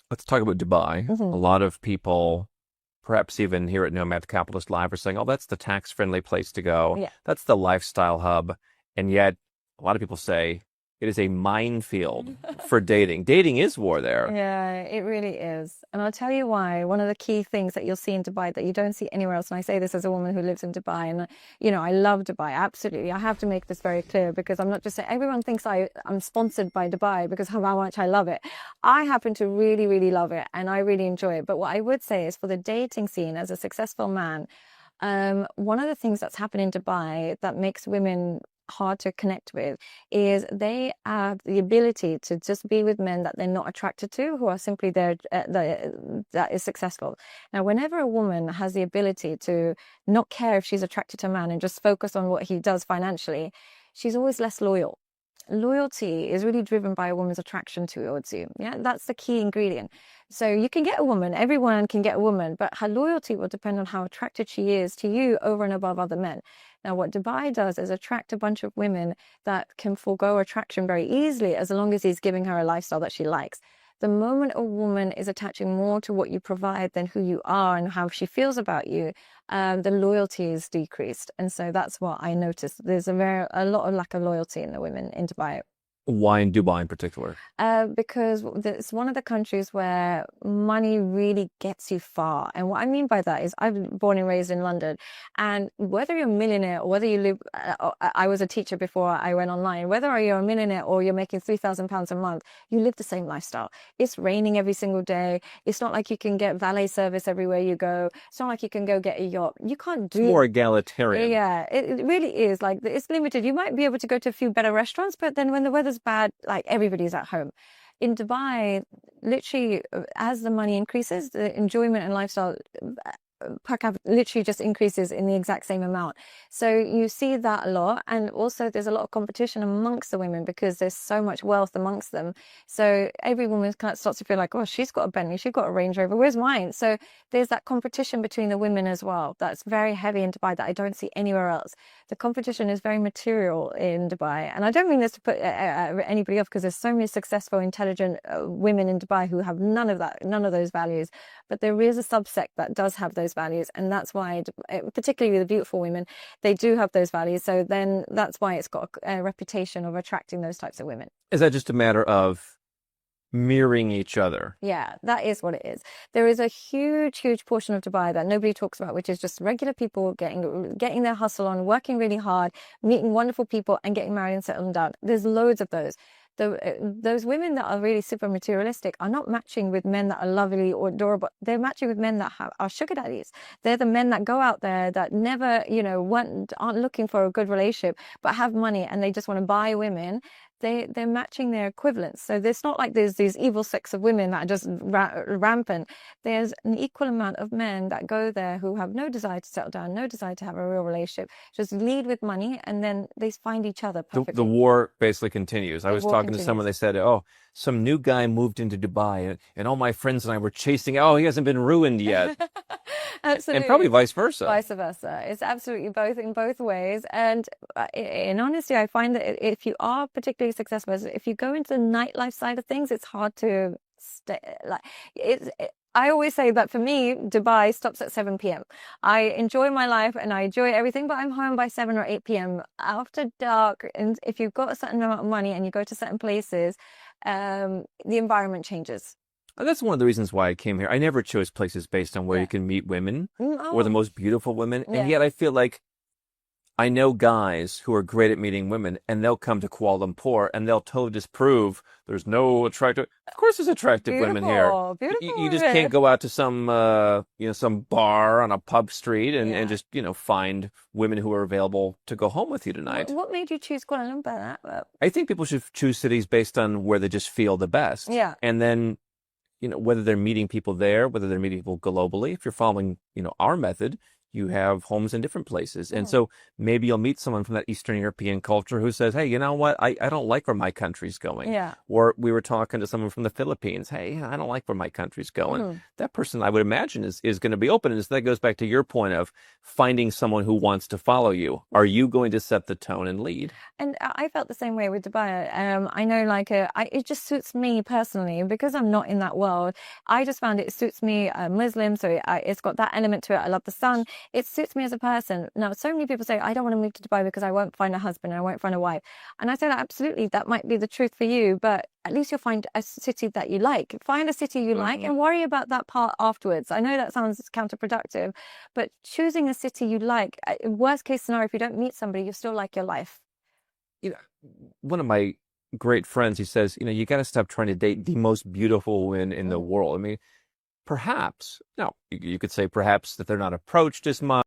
Let's talk about Dubai. A Hmm. lot of people, perhaps even here at Nomad Capitalist Live, are saying, oh, that's the tax-friendly place to go. Yeah. That's the lifestyle hub. And yet, a lot of people say it is a minefield for dating. Dating is war there. Yeah, it really is. And I'll tell you why. One of the key things that you'll see in Dubai that you don't see anywhere else, and I say this as a woman who lives in Dubai, and I love Dubai, absolutely. I have to make this very clear because I'm not just saying everyone thinks I'm sponsored by Dubai because of how much I love it. I happen to really, really love it and I really enjoy it. But what I would say is for the dating scene as a successful man, one of the things that's happened in Dubai that makes women hard to connect with is they have the ability to just be with men that they're not attracted to, who are simply there that is successful. Now, whenever a woman has the ability to not care if she's attracted to a man and just focus on what he does financially, she's always less loyal. Loyalty is really driven by a woman's attraction towards you. Yeah, that's the key ingredient. So you can get a woman, everyone can get a woman, but her loyalty will depend on how attracted she is to you over and above other men. Now, what Dubai does is attract a bunch of women that can forego attraction very easily as long as he's giving her a lifestyle that she likes. The moment a woman is attaching more to what you provide than who you are and how she feels about you, the loyalty is decreased. And so that's what I noticed. There's a lot of lack of loyalty in the women in Dubai. Why in Dubai in particular? Because it's one of the countries where money really gets you far. And what I mean by that is I've been born and raised in London. And whether you're a millionaire or whether you live, I was a teacher before I went online, whether you're a millionaire or you're making £3,000 a month, you live the same lifestyle. It's raining every single day. It's not like you can get valet service everywhere you go. It's not like you can go get a yacht. You can't It's do more egalitarian. yeah, it really is. Like it's limited. You might be able to go to a few better restaurants, but then when the weather's bad, like everybody's at home. In Dubai, literally, as the money increases, the enjoyment and lifestyle per capita literally just increases in the exact same amount. So you see that a lot. And also there's a lot of competition amongst the women because there's so much wealth amongst them. So every woman kind of starts to feel like, oh, she's got a Bentley, she's got a Range Rover, where's mine? So there's that competition between the women as well. That's very heavy in Dubai that I don't see anywhere else. The competition is very material in Dubai. And I don't mean this to put anybody off because there's so many successful, intelligent women in Dubai who have none of that, none of those values. But there is a subsect that does have those values. And that's why, particularly the beautiful women, they do have those values. So then that's why it's got a reputation of attracting those types of women. Is that just a matter of mirroring each other? Yeah, that is what it is. There is a huge, huge portion of Dubai that nobody talks about, which is just regular people getting their hustle on, working really hard, meeting wonderful people, and getting married and settling down. There's loads of those. Those women that are really super materialistic are not matching with men that are lovely or adorable. They're matching with men that are sugar daddies. They're the men that go out there that never, aren't looking for a good relationship, but have money and they just want to buy women. They're matching their equivalents. So there's not like there's these evil sects of women that are just rampant. There's an equal amount of men that go there who have no desire to settle down, no desire to have a real relationship, just lead with money, and then they find each other The perfectly. war basically continues. I The was war talking to someone, continues. they said, oh, some new guy moved into Dubai and all my friends and I were chasing, oh, he hasn't been ruined yet. And probably Absolutely. vice versa. Vice versa. It's absolutely both in both ways. And in honesty, I find that if you are particularly successful, if you go into the nightlife side of things, it's hard to stay. Like I always say that for me, Dubai stops at 7 p.m. I enjoy my life and I enjoy everything, but I'm home by 7 or 8 p.m. After dark. And if you've got a certain amount of money and you go to certain places, the environment changes. And that's one of the reasons why I came here. I never chose places based on where you Yeah. can meet women or the Oh, most beautiful women. And yeah. yet I feel like I know guys who are great at meeting women and they'll come to Kuala Lumpur and they'll totally disprove there's no attractive. Of course, there's attractive women here. Beautiful, beautiful You just can't women. go out to some, some bar on a pub street and Yeah. just, find women who are available to go home with you What tonight. what made you choose Kuala Lumpur? I think people should choose cities based on where they just feel the best. Yeah. And then whether they're meeting people there, whether they're meeting people globally. If you're following, our method, you have homes in different places. And Mm. so maybe you'll meet someone from that Eastern European culture who says, hey, you know what? I don't like where my country's going. Yeah. Or we were talking to someone from the Philippines. Hey, I don't like where my country's going. Mhm. That person, I would imagine, is going to be open. And so that goes back to your point of finding someone who wants to follow you. Are you going to set the tone and lead? And I felt the same way with Dubai. I know, like, it just suits me personally because I'm not in that world. I just found it suits me. I'm Muslim, so it's got that element to it. I love the sun. It suits me as a person. Now, so many people say, I don't want to move to Dubai because I won't find a husband and I won't find a wife. And I say that absolutely, that might be the truth for you, but at least you'll find a city that you like. Find a city you like and worry about that part afterwards. I know that sounds counterproductive, but choosing a city you like, worst case scenario, if you don't meet somebody, you still like your life. You know, one of my great friends, he says, you got to stop trying to date the most beautiful women in the Mm. world. I mean, perhaps, now you could say perhaps that they're not approached as much.